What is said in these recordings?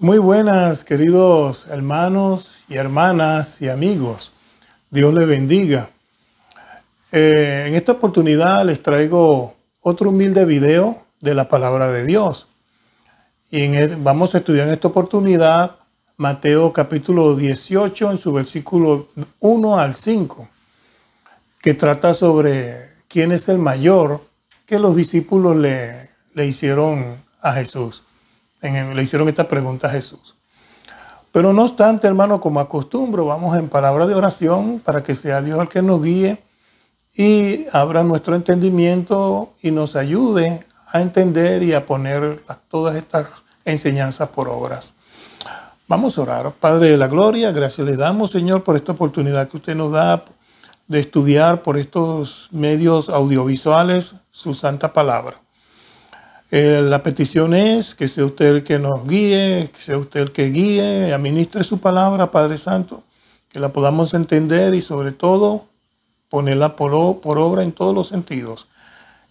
Muy buenas, queridos hermanos y hermanas y amigos. Dios les bendiga. En esta oportunidad les traigo otro humilde video de la palabra de Dios. Y vamos a estudiar en esta oportunidad Mateo capítulo 18 en su versículo 1 al 5, que trata sobre quién es el mayor que los discípulos le hicieron a Jesús. Le hicieron esta pregunta a Jesús. Pero no obstante, hermano, como acostumbro, vamos en palabra de oración para que sea Dios el que nos guíe y abra nuestro entendimiento y nos ayude a entender y a poner todas estas enseñanzas por obras. Vamos a orar. Padre de la gloria, gracias le damos, Señor, por esta oportunidad que usted nos da de estudiar por estos medios audiovisuales su santa palabra. La petición es que sea usted el que nos guíe, que sea usted el que guíe, administre su palabra, Padre Santo, que la podamos entender y sobre todo ponerla por obra en todos los sentidos.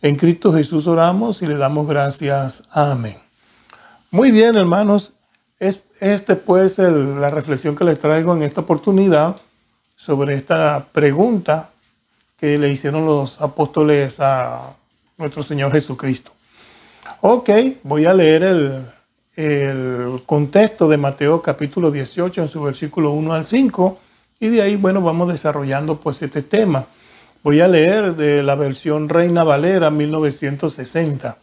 En Cristo Jesús oramos y le damos gracias. Amén. Muy bien, hermanos. Pues la reflexión que les traigo en esta oportunidad sobre esta pregunta que le hicieron los apóstoles a nuestro Señor Jesucristo. Ok, voy a leer el contexto de Mateo capítulo 18 en su versículo 1 al 5 y de ahí, bueno, vamos desarrollando pues este tema. Voy a leer de la versión Reina Valera 1960,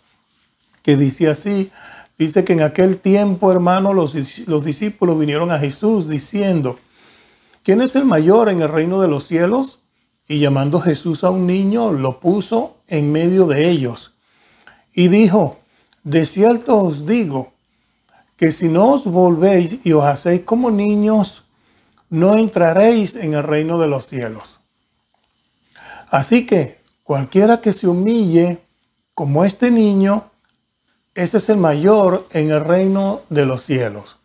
que dice así, dice que en aquel tiempo, hermano, los discípulos vinieron a Jesús diciendo, ¿quién es el mayor en el reino de los cielos? Y llamando Jesús a un niño, lo puso en medio de ellos y dijo, de cierto os digo que si no os volvéis y os hacéis como niños, no entraréis en el reino de los cielos. Así que cualquiera que se humille como este niño, ese es el mayor en el reino de los cielos.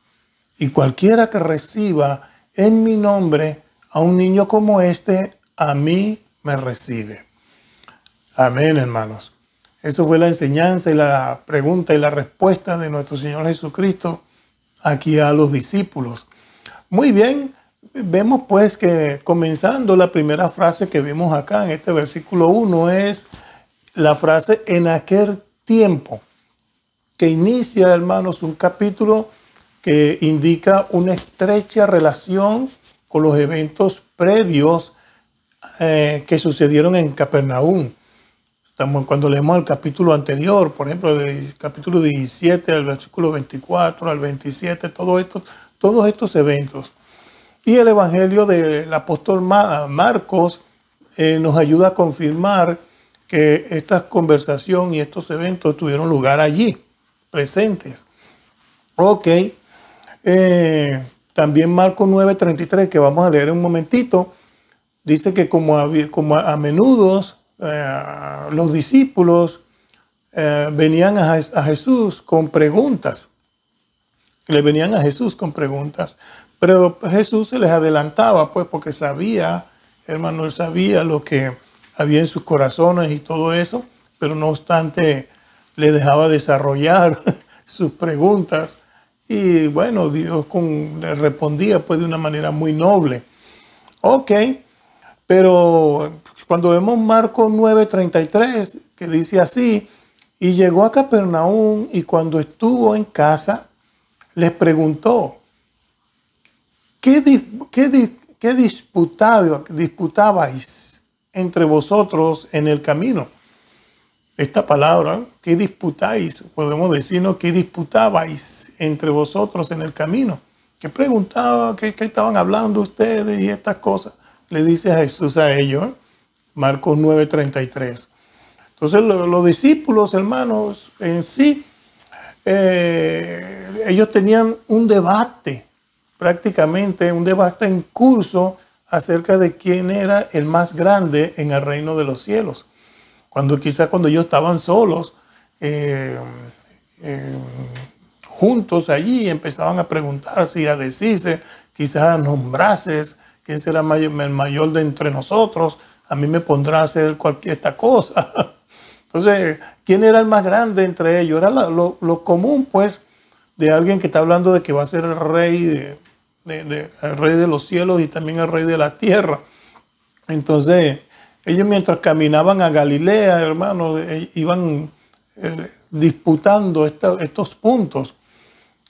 Y cualquiera que reciba en mi nombre a un niño como este, a mí me recibe. Amén, hermanos. Eso fue la enseñanza y la pregunta y la respuesta de nuestro Señor Jesucristo aquí a los discípulos. Muy bien, vemos pues que comenzando la primera frase que vemos acá en este versículo 1 es la frase en aquel tiempo, que inicia, hermanos, un capítulo que indica una estrecha relación con los eventos previos que sucedieron en Capernaum. Cuando leemos el capítulo anterior, por ejemplo, del capítulo 17 al versículo 24 al 27, todos estos eventos. Y el evangelio del apóstol Marcos nos ayuda a confirmar que esta conversación y estos eventos tuvieron lugar allí, presentes. Ok. También Marcos 9:33, que vamos a leer en un momentito, dice que como a menudo los discípulos venían a Jesús con preguntas. Le venían a Jesús con preguntas. Pero Jesús se les adelantaba, pues, porque sabía, hermano, él sabía lo que había en sus corazones y todo eso, pero no obstante le dejaba desarrollar sus preguntas. Y bueno, Dios le respondía pues de una manera muy noble. Ok, pero cuando vemos Marcos 9:33, que dice así, y llegó a Capernaum y cuando estuvo en casa, les preguntó, ¿qué disputabais entre vosotros en el camino? Esta palabra, ¿qué disputáis? Podemos decirnos, ¿qué disputabais entre vosotros en el camino? ¿Qué preguntaba? ¿Qué estaban hablando ustedes y estas cosas? Le dice Jesús a ellos, Marcos 9:33. Entonces los discípulos, hermanos, en sí, ellos tenían un debate, prácticamente un debate en curso acerca de quién era el más grande en el reino de los cielos. Quizás cuando ellos estaban solos, juntos allí, empezaban a preguntarse y a decirse, quizás a nombrases, quién será el mayor de entre nosotros, a mí me pondrá a hacer esta cosa. Entonces, ¿quién era el más grande entre ellos? Era lo común, pues, de alguien que está hablando de que va a ser el rey el rey de los cielos y también el rey de la tierra. Entonces, ellos mientras caminaban a Galilea, hermanos, iban disputando estos puntos.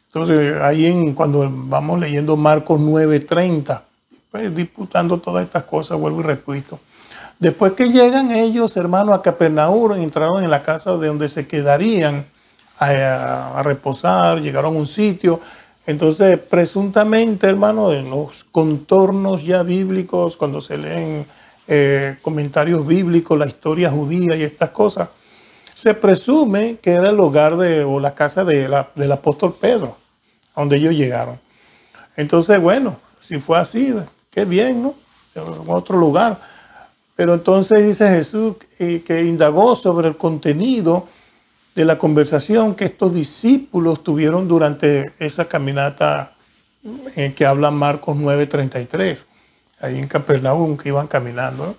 Entonces, ahí cuando vamos leyendo Marcos 9:30, pues disputando todas estas cosas, vuelvo y repito. Después que llegan ellos, hermanos, a Capernaum, entraron en la casa de donde se quedarían a reposar, llegaron a un sitio. Entonces, presuntamente, hermanos, en los contornos ya bíblicos, cuando se leen comentarios bíblicos, la historia judía y estas cosas, se presume que era el hogar o la casa del apóstol Pedro, a donde ellos llegaron. Entonces, bueno, si fue así, qué bien, ¿no? En otro lugar. Pero entonces dice Jesús que indagó sobre el contenido de la conversación que estos discípulos tuvieron durante esa caminata en que habla Marcos 9:33, ahí en Capernaum, que iban caminando, ¿no?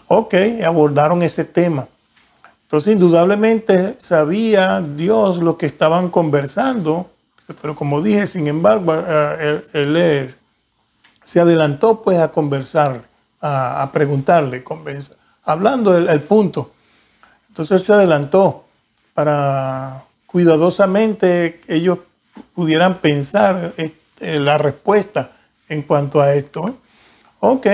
Ok, abordaron ese tema. Entonces, indudablemente sabía Dios lo que estaban conversando, pero como dije, sin embargo, él se adelantó pues a conversar, a preguntarle, hablando el punto. Entonces él se adelantó para cuidadosamente que ellos pudieran pensar la respuesta en cuanto a esto. Ok,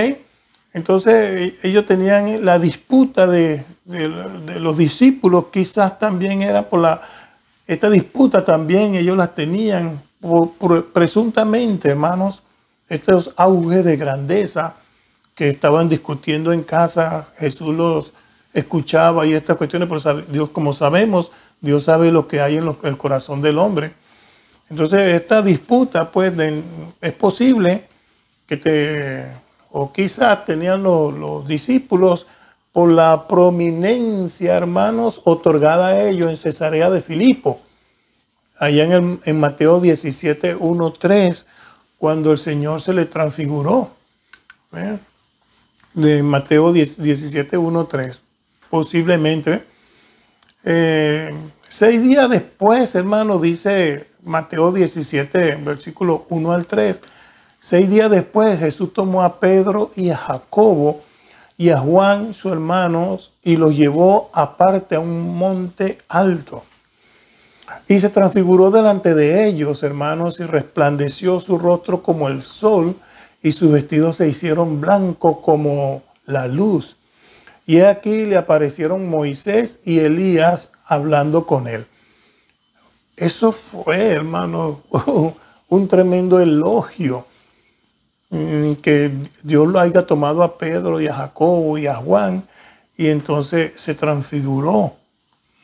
entonces ellos tenían la disputa de los discípulos, quizás también era esta disputa también ellos las tenían presuntamente, hermanos, estos auges de grandeza que estaban discutiendo en casa. Jesús los escuchaba y estas cuestiones, pero Dios, como sabemos, Dios sabe lo que hay en el corazón del hombre. Entonces, esta disputa, pues, es posible o quizás tenían los discípulos por la prominencia, hermanos, otorgada a ellos en Cesarea de Filipo, allá en Mateo 17:1-3, cuando el Señor se le transfiguró. De Mateo 17:1-3, posiblemente. 6 días después, hermano, dice Mateo 17, versículo 1-3, 6 días después Jesús tomó a Pedro y a Jacobo y a Juan, sus hermanos, y los llevó aparte a un monte alto. Y se transfiguró delante de ellos, hermanos, y resplandeció su rostro como el sol, y sus vestidos se hicieron blancos como la luz. Y aquí le aparecieron Moisés y Elías hablando con él. Eso fue, hermano, un tremendo elogio, que Dios lo haya tomado a Pedro y a Jacobo y a Juan, y entonces se transfiguró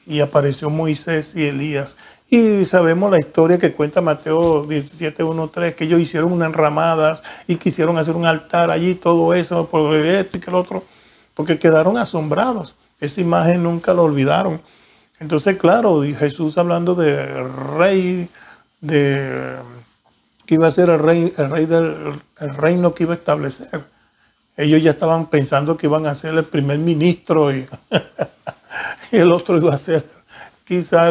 y apareció Moisés y Elías. Y sabemos la historia que cuenta Mateo 17:1-3, que ellos hicieron unas enramadas y quisieron hacer un altar allí, todo eso, por esto y que el otro, porque quedaron asombrados. Esa imagen nunca la olvidaron. Entonces, claro, Jesús hablando del rey, que iba a ser el rey del reino que iba a establecer. Ellos ya estaban pensando que iban a ser el primer ministro y el otro iba a ser quizá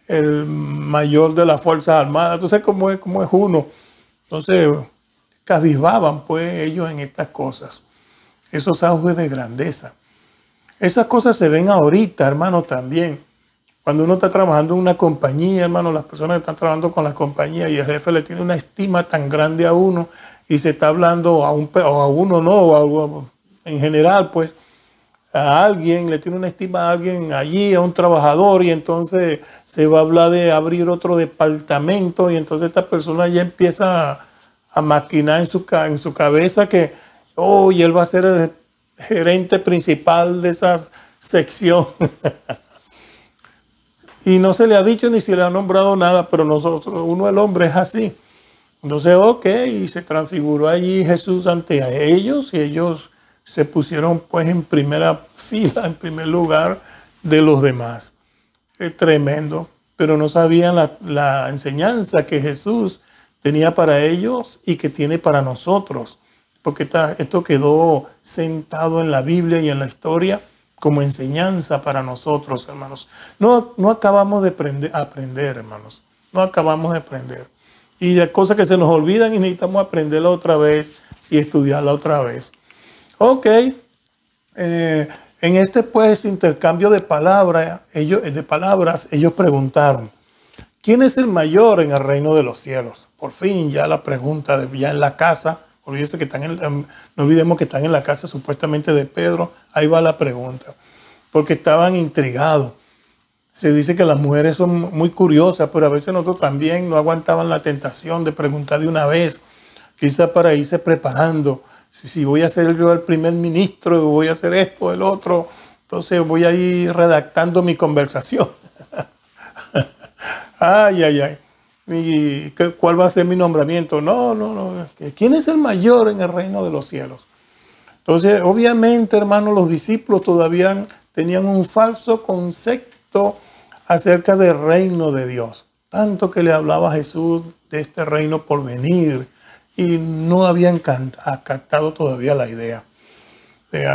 el mayor de las Fuerzas Armadas. Entonces, ¿cómo es uno? Entonces, cabizbaban pues ellos en estas cosas, esos auges de grandeza. Esas cosas se ven ahorita, hermano, también. Cuando uno está trabajando en una compañía, hermano, las personas que están trabajando con la compañía y el jefe le tiene una estima tan grande a uno y se está hablando a uno no, en general, pues, a alguien, le tiene una estima a alguien allí, a un trabajador, y entonces se va a hablar de abrir otro departamento, y entonces esta persona ya empieza a maquinar en su cabeza que, y él va a ser el gerente principal de esa sección. Y no se le ha dicho ni se le ha nombrado nada, pero el hombre es así. Entonces, y se transfiguró allí Jesús ante ellos, y ellos se pusieron pues en primera fila, en primer lugar de los demás. Es tremendo, pero no sabían la enseñanza que Jesús tenía para ellos y que tiene para nosotros, porque esto quedó sentado en la Biblia y en la historia como enseñanza para nosotros, hermanos. No acabamos de aprender, hermanos. no acabamos de aprender. Y hay cosas que se nos olvidan y necesitamos aprenderla otra vez y estudiarla otra vez. Ok, en este pues intercambio de palabras, ellos preguntaron, ¿quién es el mayor en el reino de los cielos? Por fin ya la pregunta, ya en la casa, no olvidemos que están en la casa supuestamente de Pedro, ahí va la pregunta, porque estaban intrigados. Se dice que las mujeres son muy curiosas, pero a veces nosotros también no aguantaban la tentación de preguntar de una vez, quizás para irse preparando. Si voy a ser yo el primer ministro, voy a hacer esto, el otro, entonces voy a ir redactando mi conversación. Ay, ay, ay. ¿Y cuál va a ser mi nombramiento? No. ¿Quién es el mayor en el reino de los cielos? Entonces, obviamente, hermanos, los discípulos todavía tenían un falso concepto acerca del reino de Dios. Tanto que le hablaba a Jesús de este reino por venir y no habían captado todavía la idea.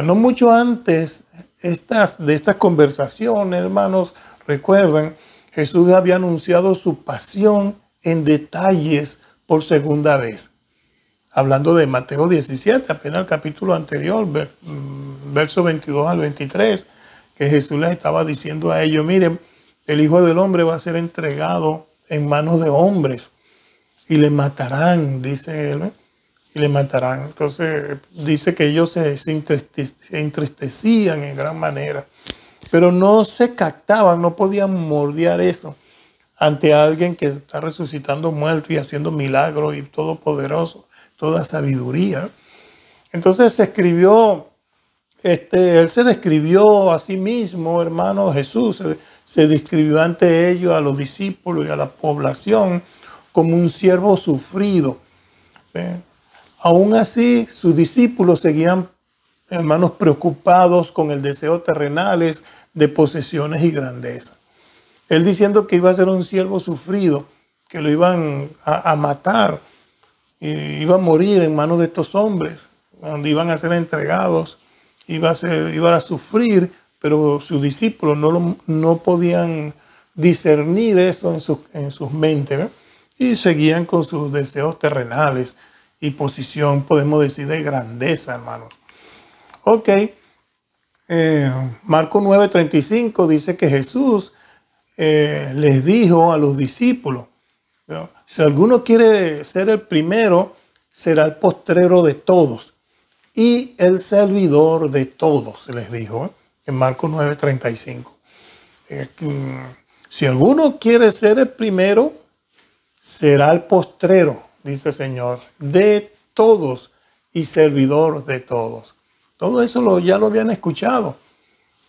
No mucho antes de estas conversaciones, hermanos, recuerden, Jesús había anunciado su pasión en detalles por segunda vez. Hablando de Mateo 17, apenas el capítulo anterior, verso 22 al 23, que Jesús les estaba diciendo a ellos, miren, el Hijo del Hombre va a ser entregado en manos de hombres y le matarán, dice él, y le matarán. Entonces dice que ellos se entristecían en gran manera, pero no se captaban, no podían moldear eso ante alguien que está resucitando muertos y haciendo milagros y todopoderoso, toda sabiduría. Entonces se escribió, él se describió a sí mismo, hermano Jesús, se describió ante ellos, a los discípulos y a la población, como un siervo sufrido. Aún así, sus discípulos seguían, hermanos, preocupados con el deseo terrenales de posesiones y grandeza. Él diciendo que iba a ser un siervo sufrido, que lo iban a matar, y iba a morir en manos de estos hombres, donde iban a ser entregados, iba a sufrir, pero sus discípulos no podían discernir eso en sus mentes, ¿eh? Y seguían con sus deseos terrenales y posición, podemos decir, de grandeza, hermanos. Ok, Marcos 9:35 dice que Jesús les dijo a los discípulos, ¿no? Si alguno quiere ser el primero, será el postrero de todos y el servidor de todos, les dijo, en Marcos 9:35. Si alguno quiere ser el primero, será el postrero, dice el Señor, de todos y servidor de todos. Todo eso ya lo habían escuchado.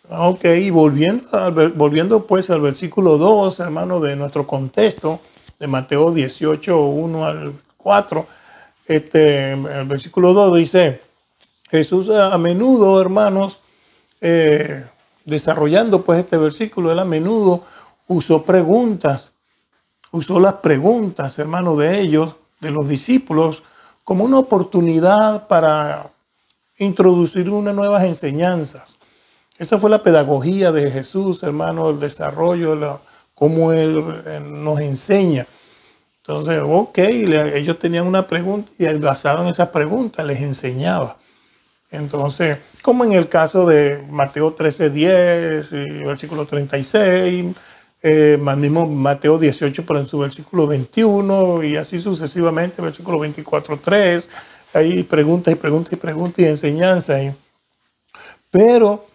Ok, y volviendo pues al versículo 2, hermano, de nuestro contexto, de Mateo 18, 1 al 4, el versículo 2 dice, Jesús a menudo, hermanos, desarrollando pues este versículo, él a menudo usó las preguntas, hermano, de ellos, de los discípulos, como una oportunidad para introducir unas nuevas enseñanzas. Esa fue la pedagogía de Jesús, hermano, el desarrollo, cómo Él nos enseña. Entonces, ok, ellos tenían una pregunta y basado en esa pregunta les enseñaba. Entonces, como en el caso de Mateo 13:10, versículo 36, más mismo Mateo 18, pero en su versículo 21, y así sucesivamente, versículo 24:3, hay preguntas y preguntas y preguntas y enseñanza. Pero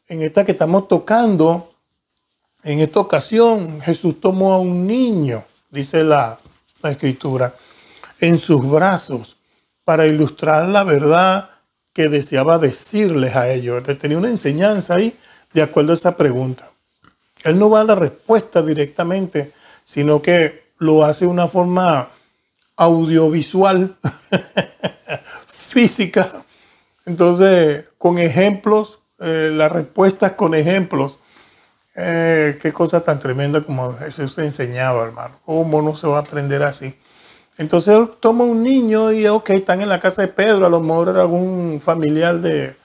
en esta que estamos tocando, en esta ocasión, Jesús tomó a un niño, dice la Escritura, en sus brazos para ilustrar la verdad que deseaba decirles a ellos. Tenía una enseñanza ahí de acuerdo a esa pregunta. Él no va a la respuesta directamente, sino que lo hace de una forma audiovisual, física. Entonces, con ejemplos, las respuestas con ejemplos. Qué cosa tan tremenda como Jesús enseñaba, hermano. ¿Cómo no se va a aprender así? Entonces él toma un niño y, ok, están en la casa de Pedro, a lo mejor era algún familiar de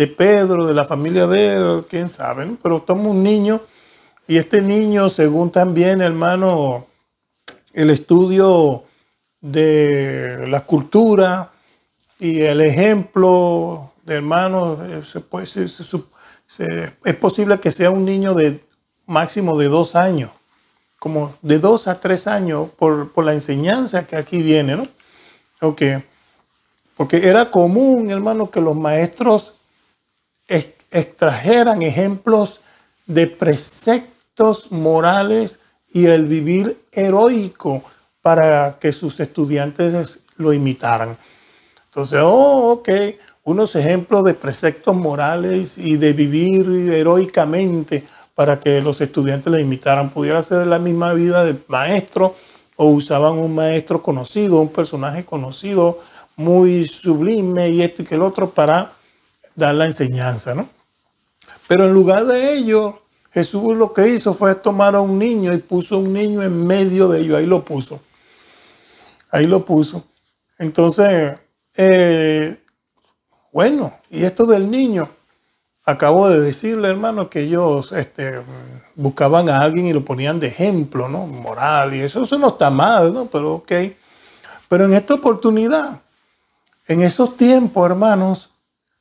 Pedro, de la familia de él, quién sabe, ¿no? Pero toma un niño y este niño, según también, hermano, el estudio de la cultura y el ejemplo de hermanos, es posible que sea un niño de máximo de 2 años, como de 2 a 3 años por la enseñanza que aquí viene, ¿no? Okay. Porque era común, hermano, que los maestros extrajeran ejemplos de preceptos morales y el vivir heroico para que sus estudiantes lo imitaran. Entonces, ok, unos ejemplos de preceptos morales y de vivir heroicamente para que los estudiantes lo imitaran. Pudiera ser la misma vida del maestro o usaban un maestro conocido, un personaje conocido, muy sublime y esto y que el otro para dar la enseñanza, ¿no? Pero en lugar de ello, Jesús lo que hizo fue tomar a un niño y puso un niño en medio de ellos. Ahí lo puso. Ahí lo puso. Entonces, bueno, y esto del niño, acabo de decirle, hermano, que ellos buscaban a alguien y lo ponían de ejemplo, ¿no? Moral, y eso no está mal, ¿no? Pero ok. Pero en esta oportunidad, en esos tiempos, hermanos,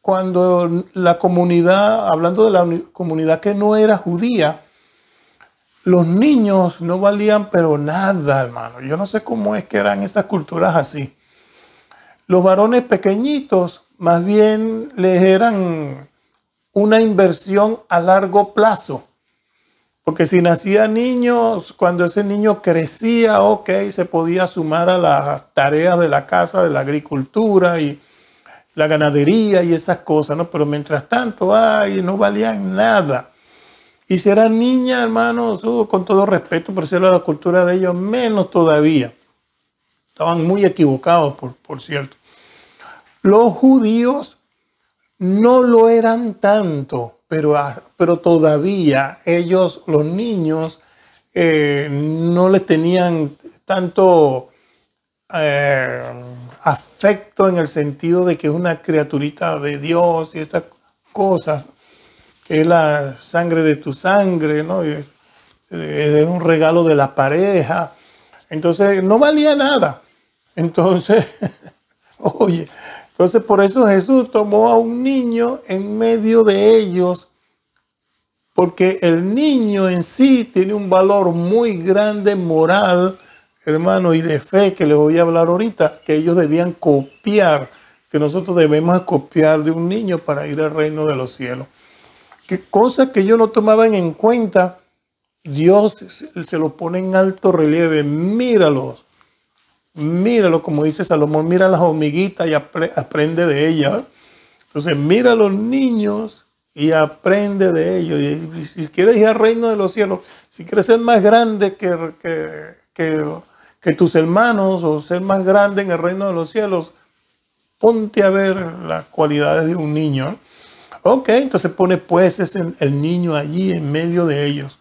cuando la comunidad, hablando de la comunidad que no era judía, los niños no valían pero nada, hermano. Yo no sé cómo es que eran esas culturas así. Los varones pequeñitos más bien les eran una inversión a largo plazo. Porque si nacía niños, cuando ese niño crecía, ok, se podía sumar a las tareas de la casa, de la agricultura y la ganadería y esas cosas, ¿no? Pero mientras tanto, no valían nada. Y si eran niñas, hermanos, con todo respeto, por ser la cultura de ellos, menos todavía. Estaban muy equivocados, por cierto. Los judíos no lo eran tanto, pero todavía ellos, los niños, no les tenían tanto afecto en el sentido de que es una criaturita de Dios y estas cosas, que es la sangre de tu sangre, ¿no? Es un regalo de la pareja. Entonces, no valía nada. Entonces, oye, entonces por eso Jesús tomó a un niño en medio de ellos, porque el niño en sí tiene un valor muy grande moral, hermano, y de fe, que les voy a hablar ahorita, que ellos debían copiar, que nosotros debemos copiar de un niño para ir al reino de los cielos. Que cosas que ellos no tomaban en cuenta, Dios se lo pone en alto relieve. Míralos, como dice Salomón, mira las hormiguitas y aprende de ellas. Entonces mira a los niños y aprende de ellos. Y si quieres ir al reino de los cielos, si quieres ser más grande que tus hermanos o ser más grande en el reino de los cielos, ponte a ver las cualidades de un niño. Ok, entonces pone pues el niño allí en medio de ellos.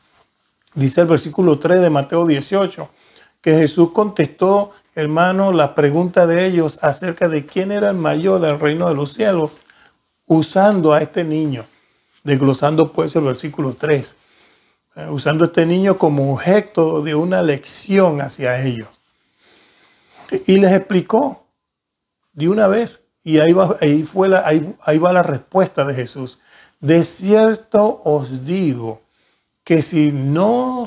Dice el versículo 3 de Mateo 18, que Jesús contestó, hermano, la pregunta de ellos acerca de quién era el mayor del reino de los cielos, usando a este niño, desglosando pues el versículo 3, usando a este niño como objeto de una lección hacia ellos. Y les explicó de una vez. Y ahí va la respuesta de Jesús. De cierto os digo que si no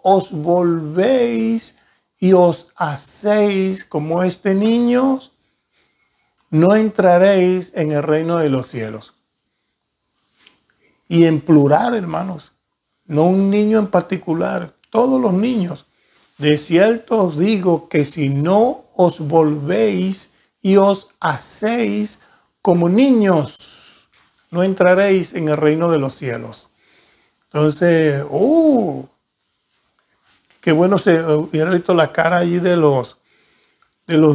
os volvéis y os hacéis como este niño, no entraréis en el reino de los cielos. Y en plural, hermanos, no un niño en particular, todos los niños. De cierto os digo que si no os volvéis y os hacéis como niños, no entraréis en el reino de los cielos. Entonces, qué bueno se hubiera visto la cara allí de los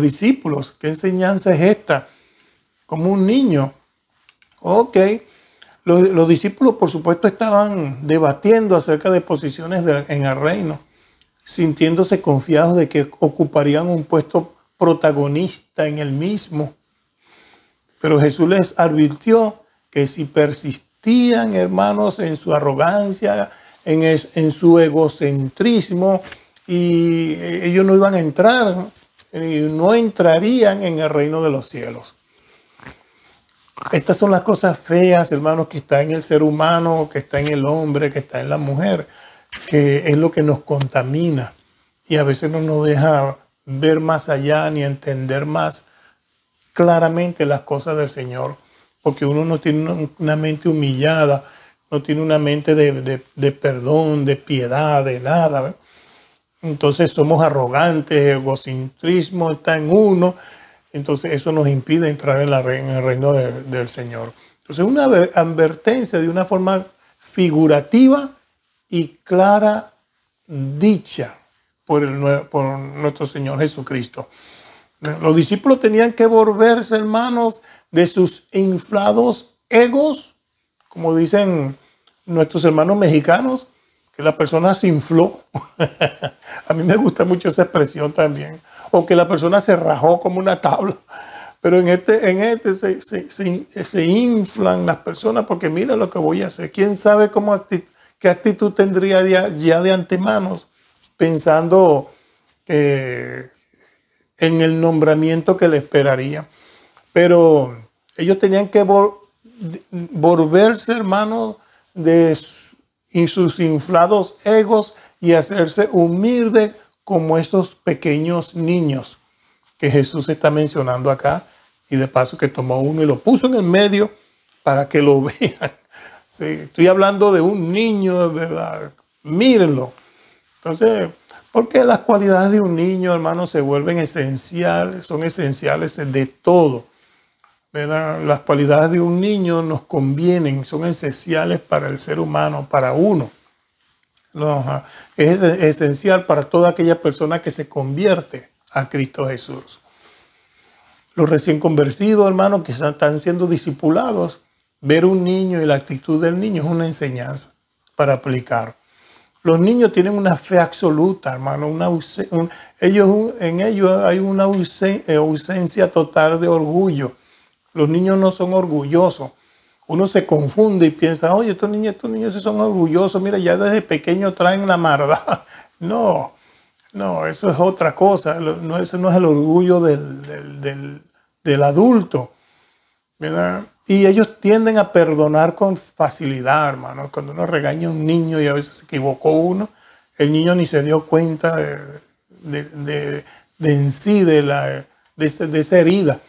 discípulos. ¿Qué enseñanza es esta? Como un niño. Ok. Los discípulos, por supuesto, estaban debatiendo acerca de posiciones en el reino, sintiéndose confiados de que ocuparían un puesto protagonista en el mismo. Pero Jesús les advirtió que si persistían, hermanos, en su arrogancia, en su egocentrismo, y ellos no iban a entrar, y no entrarían en el reino de los cielos. Estas son las cosas feas, hermanos, que está en el ser humano, que está en el hombre, que está en la mujer, que es lo que nos contamina y a veces no nos deja ver más allá ni entender más claramente las cosas del Señor, porque uno no tiene una mente humillada, no tiene una mente de perdón, de piedad, de nada, ¿verdad? Entonces somos arrogantes, el egocentrismo está en uno. Entonces eso nos impide entrar en el reino del Señor. Entonces una advertencia de una forma figurativa y clara dicha por nuestro Señor Jesucristo. Los discípulos tenían que volverse, hermanos, de sus inflados egos, como dicen nuestros hermanos mexicanos, que la persona se infló. A mí me gusta mucho esa expresión también. O que la persona se rajó como una tabla. Pero en este se inflan las personas porque mira lo que voy a hacer. ¿Quién sabe qué actitud tendría ya de antemano pensando en el nombramiento que le esperaría? Pero ellos tenían que volverse, hermanos, de sus inflados egos y hacerse humildes como estos pequeños niños que Jesús está mencionando acá, y de paso que tomó uno y lo puso en el medio para que lo vean. Sí, estoy hablando de un niño, ¿verdad? Mírenlo. Entonces, porque las cualidades de un niño, hermanos, se vuelven esenciales, son esenciales de todo, ¿verdad? Las cualidades de un niño nos convienen, son esenciales para el ser humano, para uno. No, es esencial para toda aquella persona que se convierte a Cristo Jesús. Los recién convertidos, hermanos, que están siendo discipulados, ver un niño y la actitud del niño es una enseñanza para aplicar. Los niños tienen una fe absoluta, hermano. En ellos hay una ausencia total de orgullo. Los niños no son orgullosos. Uno se confunde y piensa, oye, estos niños sí son orgullosos, mira, ya desde pequeño traen la maldad. No, eso es otra cosa. No, eso no es el orgullo del adulto, ¿verdad? Y ellos tienden a perdonar con facilidad, hermano. Cuando uno regaña a un niño y a veces se equivocó uno, el niño ni se dio cuenta en sí de esa herida.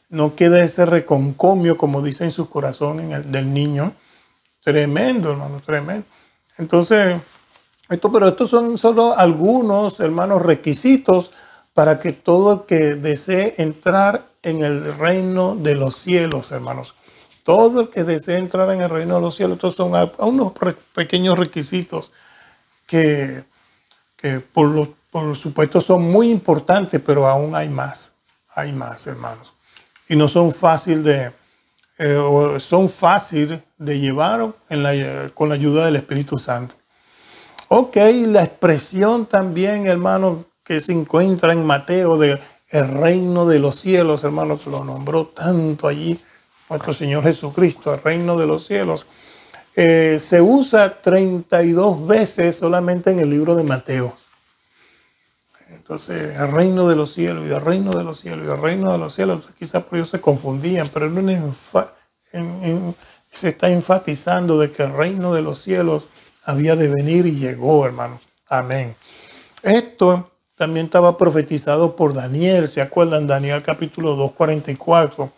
No queda ese reconcomio, como dice en su corazón, del niño. Tremendo, hermano, tremendo. Entonces, pero estos son solo algunos, hermanos, requisitos para que todo el que desee entrar en el reino de los cielos, hermanos. Todo el que desee entrar en el reino de los cielos, estos son unos pequeños requisitos que por supuesto son muy importantes, pero aún hay más, hermanos. Y no son fácil son fácil de llevar con la ayuda del Espíritu Santo. Ok, la expresión también, hermano, que se encuentra en Mateo de el reino de los cielos, hermano, que lo nombró tanto allí nuestro Señor Jesucristo, el reino de los cielos, se usa 32 veces solamente en el libro de Mateo. Entonces, el reino de los cielos, y el reino de los cielos, y el reino de los cielos, quizás por ellos se confundían, pero se está enfatizando de que el reino de los cielos había de venir y llegó, hermano. Amén. Esto también estaba profetizado por Daniel, ¿se acuerdan? Daniel capítulo 2, 44.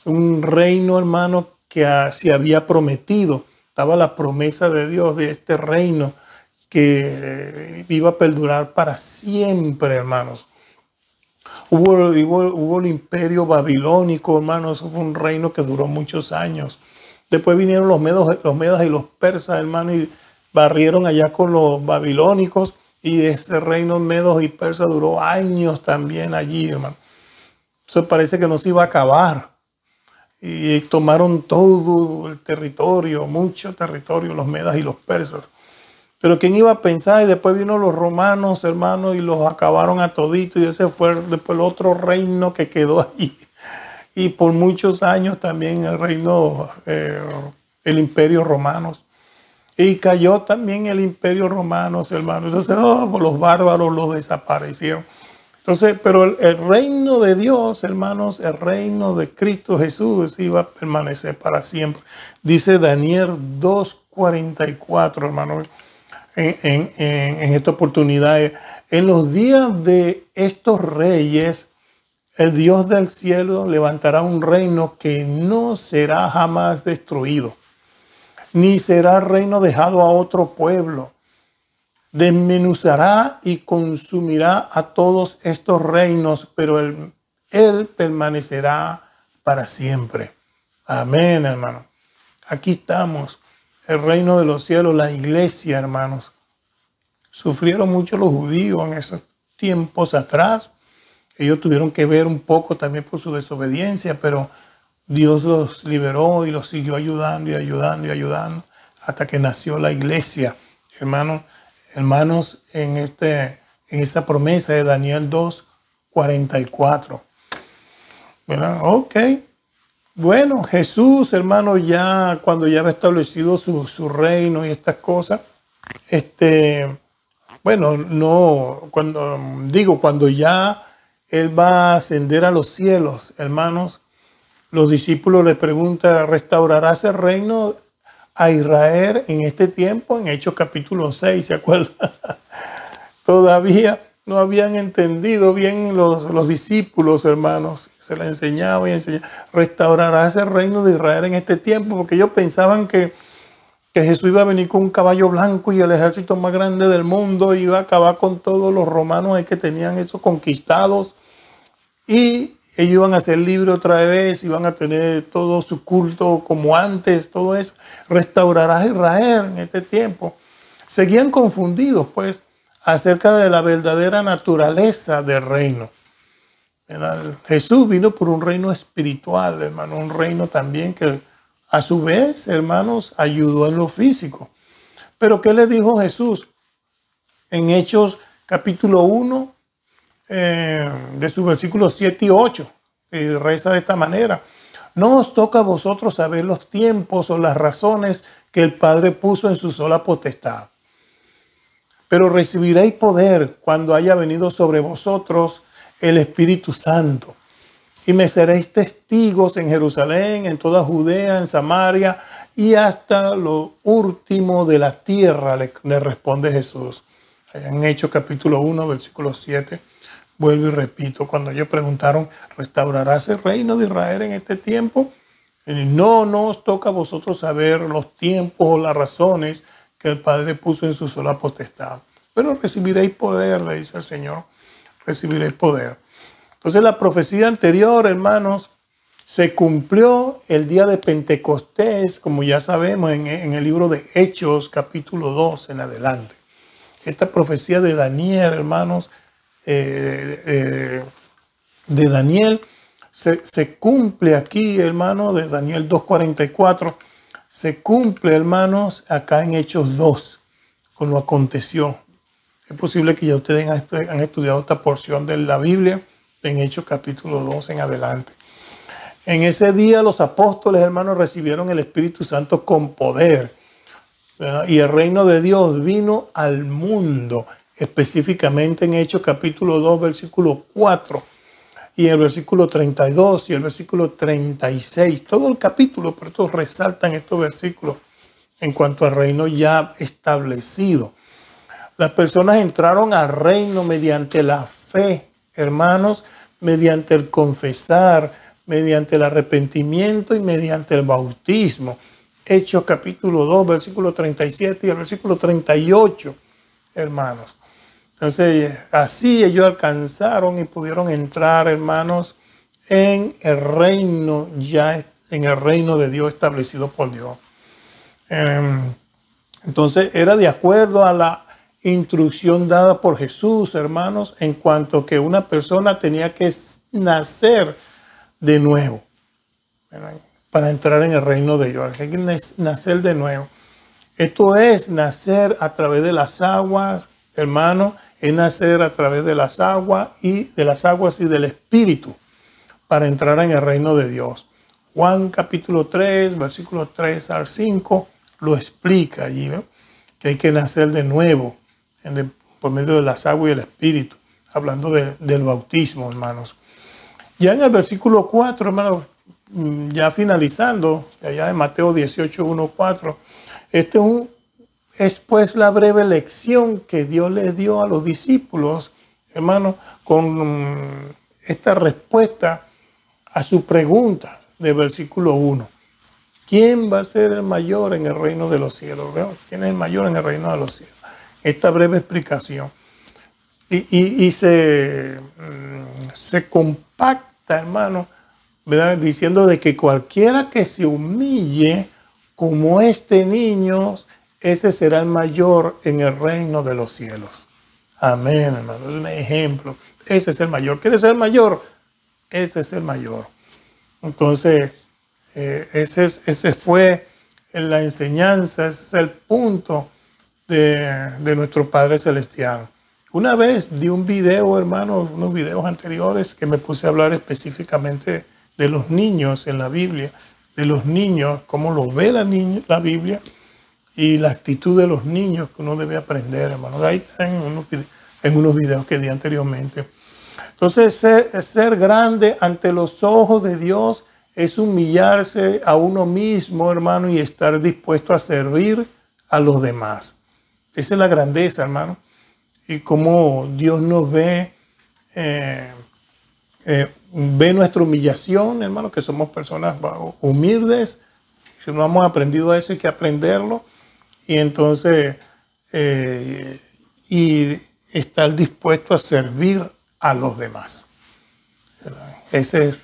Un reino, hermano, que se había prometido. Estaba la promesa de Dios de este reino que iba a perdurar para siempre, hermanos. Hubo el imperio babilónico, hermanos. Eso fue un reino que duró muchos años. Después vinieron los medos y los persas, hermanos, y barrieron allá con los babilónicos. Y ese reino medos y persas duró años también allí, hermano. Eso parece que no se iba a acabar. Y tomaron todo el territorio, mucho territorio, los medas y los persas. Pero ¿quién iba a pensar? Y después vino los romanos, hermanos, y los acabaron a todito. Y ese fue después el otro reino que quedó allí. Y por muchos años también el reino, el imperio romano. Y cayó también el imperio romano, hermanos. Entonces, los bárbaros los desaparecieron. Entonces, pero el reino de Dios, hermanos, el reino de Cristo Jesús iba a permanecer para siempre. Dice Daniel 2:44, hermanos, en esta oportunidad. En los días de estos reyes, el Dios del cielo levantará un reino que no será jamás destruido, ni será reino dejado a otro pueblo. Desmenuzará y consumirá a todos estos reinos, pero él permanecerá para siempre. Amén, hermano. Aquí estamos, el reino de los cielos, la iglesia, hermanos. Sufrieron mucho los judíos en esos tiempos atrás. Ellos tuvieron que ver un poco también por su desobediencia, pero Dios los liberó y los siguió ayudando y ayudando y ayudando hasta que nació la iglesia. Hermanos, en esa promesa de Daniel 2:44. ¿Verdad? Ok. Bueno, Jesús, hermano, ya cuando ya había establecido su reino y estas cosas, cuando ya Él va a ascender a los cielos, hermanos, los discípulos le preguntan, ¿restaurarás el reino a Israel en este tiempo? En Hechos capítulo 6, ¿se acuerdan? Todavía no habían entendido bien los discípulos, hermanos. Se les enseñaba y enseñaba. ¿Restaurarás el reino de Israel en este tiempo? Porque ellos pensaban que Jesús iba a venir con un caballo blanco y el ejército más grande del mundo, iba a acabar con todos los romanos ahí que tenían eso conquistados, y ellos iban a ser libres otra vez, iban a tener todo su culto como antes, todo eso. Restaurarás a Israel en este tiempo. Seguían confundidos, pues, acerca de la verdadera naturaleza del reino. Jesús vino por un reino espiritual, hermano, un reino también que a su vez, hermanos, ayudó en lo físico. Pero ¿qué le dijo Jesús? En Hechos capítulo 1, de sus versículos 7 y 8, y reza de esta manera: no os toca a vosotros saber los tiempos o las razones que el Padre puso en su sola potestad, pero recibiréis poder cuando haya venido sobre vosotros el Espíritu Santo, y me seréis testigos en Jerusalén, en toda Judea, en Samaria y hasta lo último de la tierra, le responde Jesús. En Hechos capítulo 1, versículo 7, vuelvo y repito, cuando ellos preguntaron, ¿restaurarás el reino de Israel en este tiempo? No os toca a vosotros saber los tiempos o las razones que el Padre puso en su sola potestad, pero recibiréis poder, le dice el Señor, recibiréis poder. Entonces la profecía anterior, hermanos, se cumplió el día de Pentecostés, como ya sabemos, en el libro de Hechos, capítulo 2 en adelante. Esta profecía de Daniel, hermanos, de Daniel, se cumple aquí, hermanos, de Daniel 2:44, se cumple, hermanos, acá en Hechos 2, con lo aconteció. Es posible que ya ustedes han estudiado esta porción de la Biblia, en Hechos capítulo 2 en adelante. En ese día los apóstoles, hermanos, recibieron el Espíritu Santo con poder, ¿verdad? Y el reino de Dios vino al mundo, específicamente en Hechos capítulo 2, versículo 4, y el versículo 32 y el versículo 36. Todo el capítulo, pero todos resaltan estos versículos en cuanto al reino ya establecido. Las personas entraron al reino mediante la fe, hermanos, mediante el confesar, mediante el arrepentimiento y mediante el bautismo. Hechos capítulo 2, versículo 37 y el versículo 38, hermanos. Entonces, así ellos alcanzaron y pudieron entrar, hermanos, en el reino en el reino de Dios establecido por Dios. Entonces, era de acuerdo a la instrucción dada por Jesús, hermanos, en cuanto que una persona tenía que nacer de nuevo, ¿verdad? Para entrar en el reino de Dios. Hay que nacer de nuevo. Esto es nacer a través de las aguas, hermano, es nacer a través de las aguas y del Espíritu para entrar en el reino de Dios. Juan capítulo 3, versículos 3 al 5, lo explica allí, ¿no? Que hay que nacer de nuevo por medio de las aguas y el Espíritu, hablando del bautismo, hermanos. Ya en el versículo 4, hermanos, ya finalizando, allá de Mateo 18, 1, 4, es pues la breve lección que Dios les dio a los discípulos, hermanos, con esta respuesta a su pregunta del versículo 1. ¿Quién va a ser el mayor en el reino de los cielos? ¿Quién es el mayor en el reino de los cielos? Esta breve explicación. Y se compacta, hermano, ¿verdad? Diciendo de que cualquiera que se humille como este niño, ese será el mayor en el reino de los cielos. Amén, hermano. Es un ejemplo. Ese es el mayor. ¿Quiere ser el mayor? Ese es el mayor. Entonces, ese fue la enseñanza, ese es el punto de nuestro Padre Celestial. Una vez di un video, hermano, unos videos anteriores que me puse a hablar específicamente de los niños en la Biblia, de los niños, cómo lo ve la Biblia y la actitud de los niños que uno debe aprender, hermano. Ahí está en unos videos que di anteriormente. Entonces, ser grande ante los ojos de Dios es humillarse a uno mismo, hermano, y estar dispuesto a servir a los demás. Esa es la grandeza, hermano. Y cómo Dios nos ve, ve nuestra humillación, hermano, que somos personas humildes. Si no hemos aprendido eso, hay que aprenderlo. Y entonces, y estar dispuesto a servir a los demás, ¿verdad? Ese es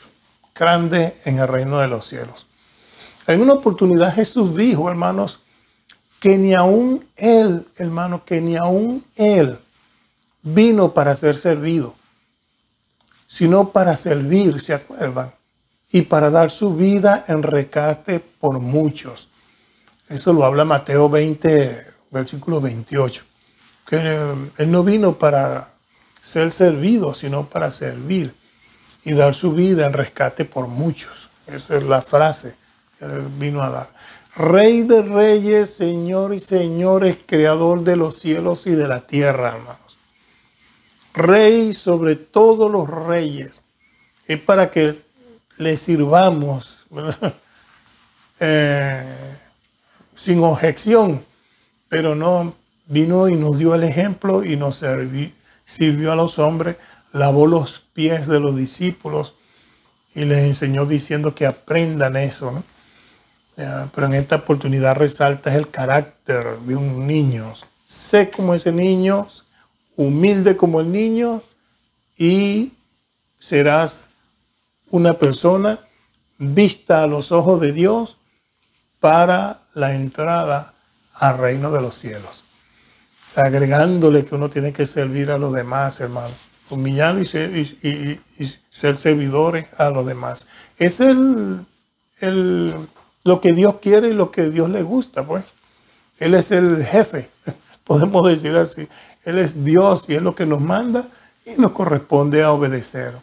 grande en el reino de los cielos. En una oportunidad Jesús dijo, hermanos, que ni aún Él, hermano, que ni aún Él vino para ser servido, sino para servir, ¿se acuerdan? Y para dar su vida en rescate por muchos. Eso lo habla Mateo 20, versículo 28. Que Él no vino para ser servido, sino para servir y dar su vida en rescate por muchos. Esa es la frase que Él vino a dar. Rey de reyes, Señor y señores, creador de los cielos y de la tierra, hermanos. Rey sobre todos los reyes. Es para que le sirvamos sin objeción, pero no vino y nos dio el ejemplo y nos sirvió a los hombres, lavó los pies de los discípulos y les enseñó diciendo que aprendan eso, ¿no? Pero en esta oportunidad resalta el carácter de un niño. Sé como ese niño, humilde como el niño, y serás una persona vista a los ojos de Dios para la entrada al reino de los cielos. Agregándole que uno tiene que servir a los demás, hermano. Humillar y ser servidores a los demás. Es lo que Dios quiere y lo que Dios le gusta, pues. Él es el jefe, podemos decir así. Él es Dios y es lo que nos manda y nos corresponde a obedecer.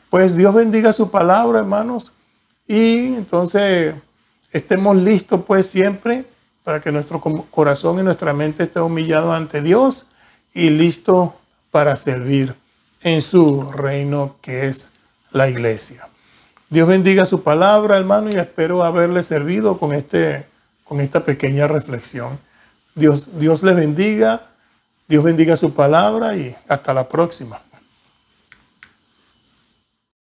Pues Dios bendiga su palabra, hermanos. Y entonces estemos listos, pues, siempre para que nuestro corazón y nuestra mente esté humillado ante Dios y listo para servir en su reino, que es la iglesia. Dios bendiga su palabra, hermano, y espero haberle servido con esta pequeña reflexión. Dios les bendiga, Dios bendiga su palabra y hasta la próxima.